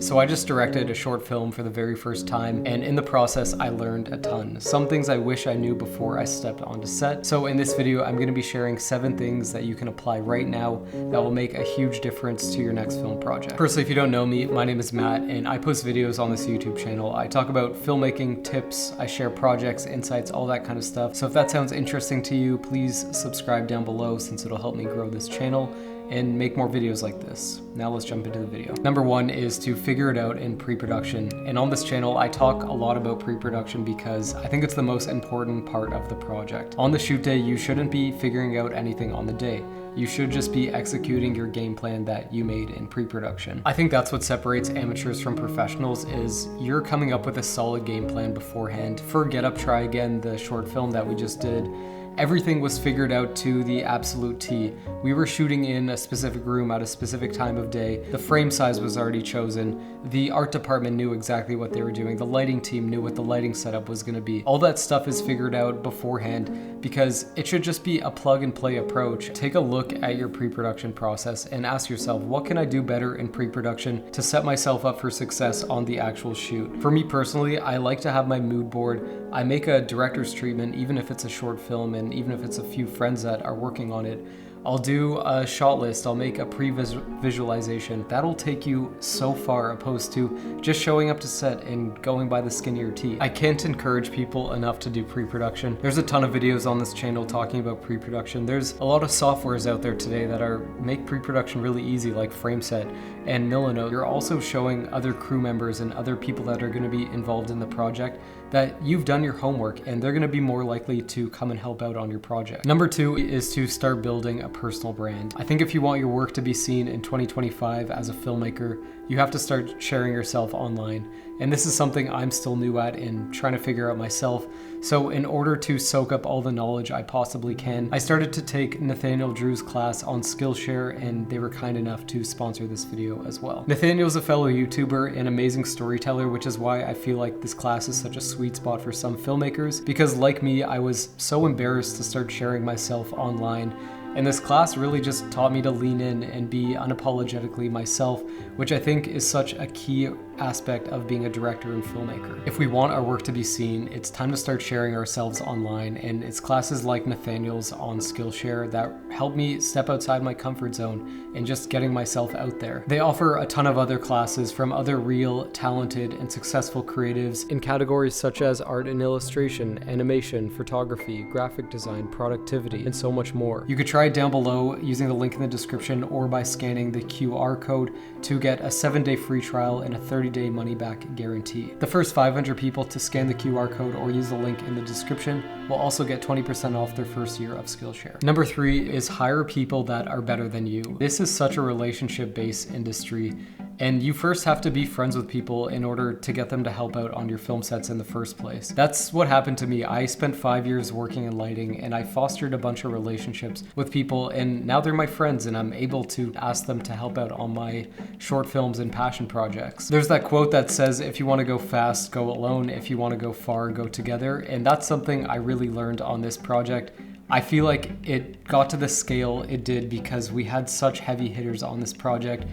So I just directed a short film for the very first time, and in the process I learned a ton. Some things I wish I knew before I stepped onto set. So in this video I'm going to be sharing 7 things that you can apply right now that will make a huge difference to your next film project. Firstly, if you don't know me, my name is Matt and I post videos on this YouTube channel. I talk about filmmaking tips, I share projects, insights, all that kind of stuff. So if that sounds interesting to you, please subscribe down below since it'll help me grow this channel and make more videos like this. Now let's jump into the video. Number 1 is to figure it out in pre-production. And on this channel, I talk a lot about pre-production because I think it's the most important part of the project. On the shoot day, you shouldn't be figuring out anything on the day. You should just be executing your game plan that you made in pre-production. I think that's what separates amateurs from professionals is you're coming up with a solid game plan beforehand. For Get Up, Try Again, the short film that we just did, everything was figured out to the absolute T. We were shooting in a specific room at a specific time of day. The frame size was already chosen. The art department knew exactly what they were doing. The lighting team knew what the lighting setup was going to be. All that stuff is figured out beforehand because it should just be a plug and play approach. Take a look at your pre-production process and ask yourself, what can I do better in pre-production to set myself up for success on the actual shoot? For me personally, I like to have my mood board. I make a director's treatment, even if it's a short film and even if it's a few friends that are working on it. I'll do a shot list, I'll make a pre-visualization. That'll take you so far opposed to just showing up to set and going by the skin of your teeth. I can't encourage people enough to do pre-production. There's a ton of videos on this channel talking about pre-production. There's a lot of softwares out there today that make pre-production really easy, like FrameSet and Milano. You're also showing other crew members and other people that are going to be involved in the project that you've done your homework and they're going to be more likely to come and help out on your project. Number 2 is to start building a personal brand. I think if you want your work to be seen in 2025 as a filmmaker, you have to start sharing yourself online. And this is something I'm still new at and trying to figure out myself. So in order to soak up all the knowledge I possibly can, I started to take Nathaniel Drew's class on Skillshare, and they were kind enough to sponsor this video as well. Nathaniel's a fellow YouTuber and amazing storyteller, which is why I feel like this class is such a sweet spot for some filmmakers, because like me, I was so embarrassed to start sharing myself online. And this class really just taught me to lean in and be unapologetically myself, which I think is such a key aspect of being a director and filmmaker. If we want our work to be seen, it's time to start sharing ourselves online, and it's classes like Nathaniel's on Skillshare that help me step outside my comfort zone and just getting myself out there. They offer a ton of other classes from other real, talented, and successful creatives in categories such as art and illustration, animation, photography, graphic design, productivity, and so much more. You could try it down below using the link in the description or by scanning the QR code to get a 7-day free trial and a 30-day money-back guarantee. The first 500 people to scan the QR code or use the link in the description will also get 20% off their first year of Skillshare. Number 3 is hire people that are better than you. This is such a relationship-based industry, and you first have to be friends with people in order to get them to help out on your film sets in the first place. That's what happened to me. I spent 5 years working in lighting, and I fostered a bunch of relationships with people, and now they're my friends, and I'm able to ask them to help out on my short films and passion projects. There's that quote that says, if you want to go fast, go alone. If you want to go far, go together. And that's something I really learned on this project. I feel like it got to the scale it did because we had such heavy hitters on this project.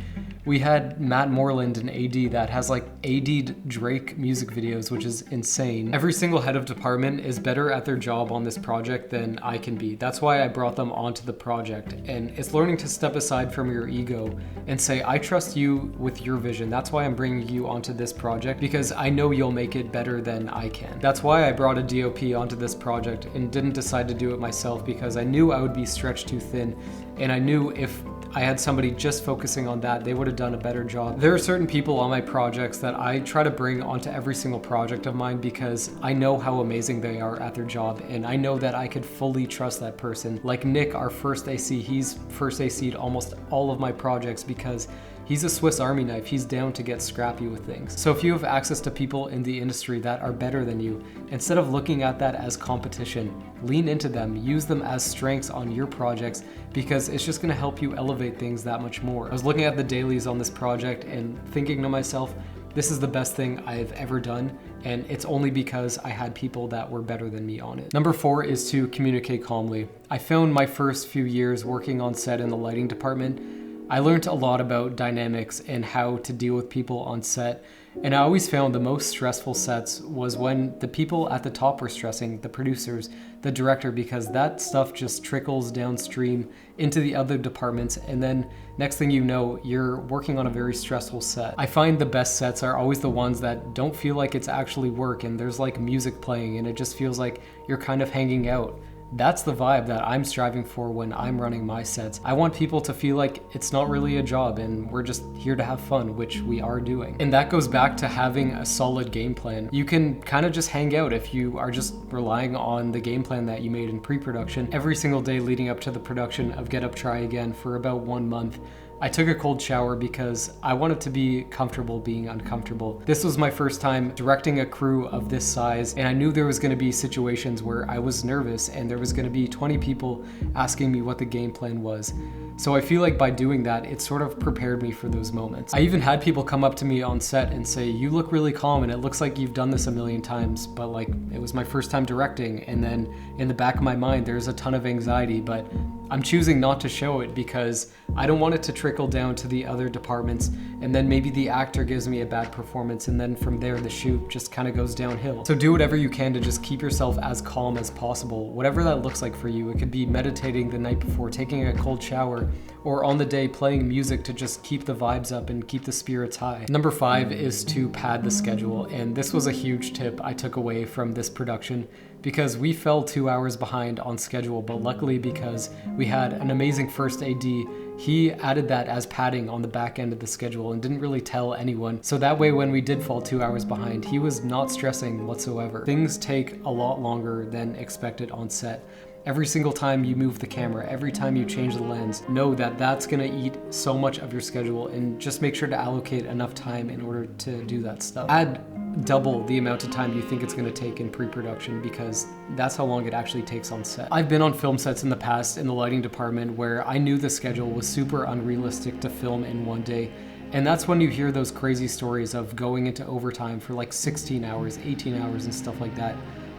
We had Matt Moreland, an AD that has like AD'd Drake music videos, which is insane. Every single head of department is better at their job on this project than I can be. That's why I brought them onto the project. And it's learning to step aside from your ego and say, I trust you with your vision. That's why I'm bringing you onto this project, because I know you'll make it better than I can. That's why I brought a DOP onto this project and didn't decide to do it myself, because I knew I would be stretched too thin. And I knew if I had somebody just focusing on that, they would have done a better job. There are certain people on my projects that I try to bring onto every single project of mine because I know how amazing they are at their job, and I know that I could fully trust that person. Like Nick, our first AC, he's first AC'd almost all of my projects because he's a Swiss Army knife. He's down to get scrappy with things. So if you have access to people in the industry that are better than you, instead of looking at that as competition, lean into them, use them as strengths on your projects, because it's just gonna help you elevate things that much more. I was looking at the dailies on this project and thinking to myself, this is the best thing I've ever done, and it's only because I had people that were better than me on it. Number 4 is to communicate calmly. I found my first few years working on set in the lighting department, I learned a lot about dynamics and how to deal with people on set, and I always found the most stressful sets was when the people at the top were stressing, the producers, the director, because that stuff just trickles downstream into the other departments, and then next thing you know, you're working on a very stressful set. I find the best sets are always the ones that don't feel like it's actually work, and there's like music playing and it just feels like you're kind of hanging out. That's the vibe that I'm striving for when I'm running my sets. I want people to feel like it's not really a job and we're just here to have fun, which we are doing. And that goes back to having a solid game plan. You can kind of just hang out if you are just relying on the game plan that you made in pre-production. Every single day leading up to the production of Get Up, Try Again for about 1 month, I took a cold shower because I wanted to be comfortable being uncomfortable. This was my first time directing a crew of this size, and I knew there was going to be situations where I was nervous and there was going to be 20 people asking me what the game plan was. So I feel like by doing that, it sort of prepared me for those moments. I even had people come up to me on set and say, "You look really calm and it looks like you've done this a million times," but like it was my first time directing, and then in the back of my mind there's a ton of anxiety, but I'm choosing not to show it because I don't want it to trickle down to the other departments, and then maybe the actor gives me a bad performance, and then from there the shoot just kind of goes downhill. So do whatever you can to just keep yourself as calm as possible, whatever that looks like for you. It could be meditating the night before, taking a cold shower, or on the day playing music to just keep the vibes up and keep the spirits high. Number 5 is to pad the schedule, and this was a huge tip I took away from this production because we fell 2 hours behind on schedule, but luckily because we had an amazing first AD, he added that as padding on the back end of the schedule and didn't really tell anyone. So that way when we did fall 2 hours behind, he was not stressing whatsoever. Things take a lot longer than expected on set. Every single time you move the camera, every time you change the lens, know that that's gonna eat so much of your schedule, and just make sure to allocate enough time in order to do that stuff. Add double the amount of time you think it's gonna take in pre-production because that's how long it actually takes on set. I've been on film sets in the past in the lighting department where I knew the schedule was super unrealistic to film in one day. And that's when you hear those crazy stories of going into overtime for like 16 hours, 18 hours and stuff like that.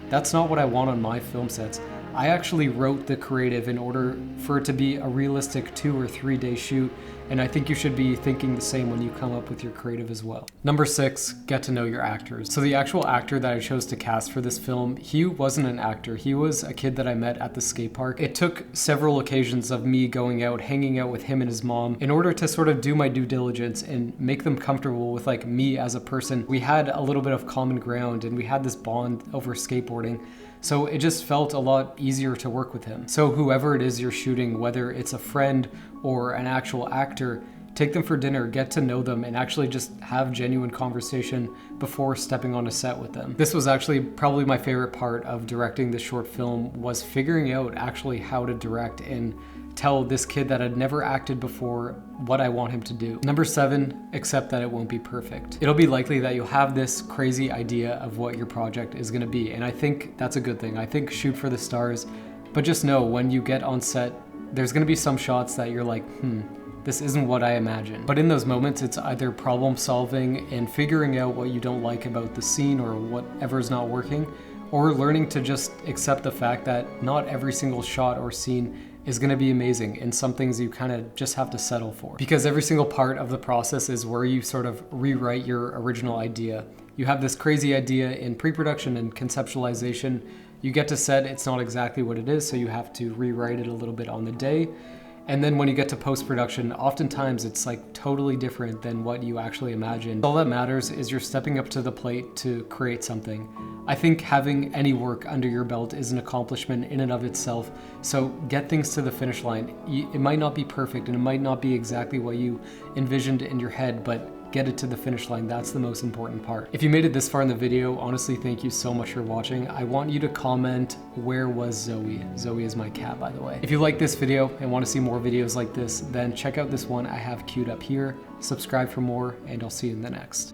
That's not what I want on my film sets. I actually wrote the creative in order for it to be a realistic 2 or 3 day shoot, and I think you should be thinking the same when you come up with your creative as well. Number 6, get to know your actors. So the actual actor that I chose to cast for this film, he wasn't an actor. He was a kid that I met at the skate park. It took several occasions of me going out, hanging out with him and his mom in order to sort of do my due diligence and make them comfortable with like me as a person. We had a little bit of common ground and we had this bond over skateboarding. So it just felt a lot easier to work with him. So whoever it is you're shooting, whether it's a friend or an actual actor, take them for dinner, get to know them, and actually just have genuine conversation before stepping on a set with them. This was actually probably my favorite part of directing this short film, was figuring out actually how to direct and tell this kid that had never acted before what I want him to do. Number 7, accept that it won't be perfect. It'll be likely that you'll have this crazy idea of what your project is gonna be, and I think that's a good thing. I think shoot for the stars, but just know when you get on set, there's gonna be some shots that you're like, this isn't what I imagined. But in those moments, it's either problem solving and figuring out what you don't like about the scene or whatever's not working, or learning to just accept the fact that not every single shot or scene is gonna be amazing, and some things you kind of just have to settle for. Because every single part of the process is where you sort of rewrite your original idea. You have this crazy idea in pre-production and conceptualization. You get to set, it's not exactly what it is, so you have to rewrite it a little bit on the day. And then when you get to post-production, oftentimes it's like totally different than what you actually imagined. All that matters is you're stepping up to the plate to create something. I think having any work under your belt is an accomplishment in and of itself, so get things to the finish line. It might not be perfect and it might not be exactly what you envisioned in your head, but get it to the finish line. That's the most important part. If you made it this far in the video, honestly, thank you so much for watching. I want you to comment, where was Zoe? Zoe is my cat, by the way. If you like this video and want to see more videos like this, then check out this one I have queued up here. Subscribe for more, and I'll see you in the next.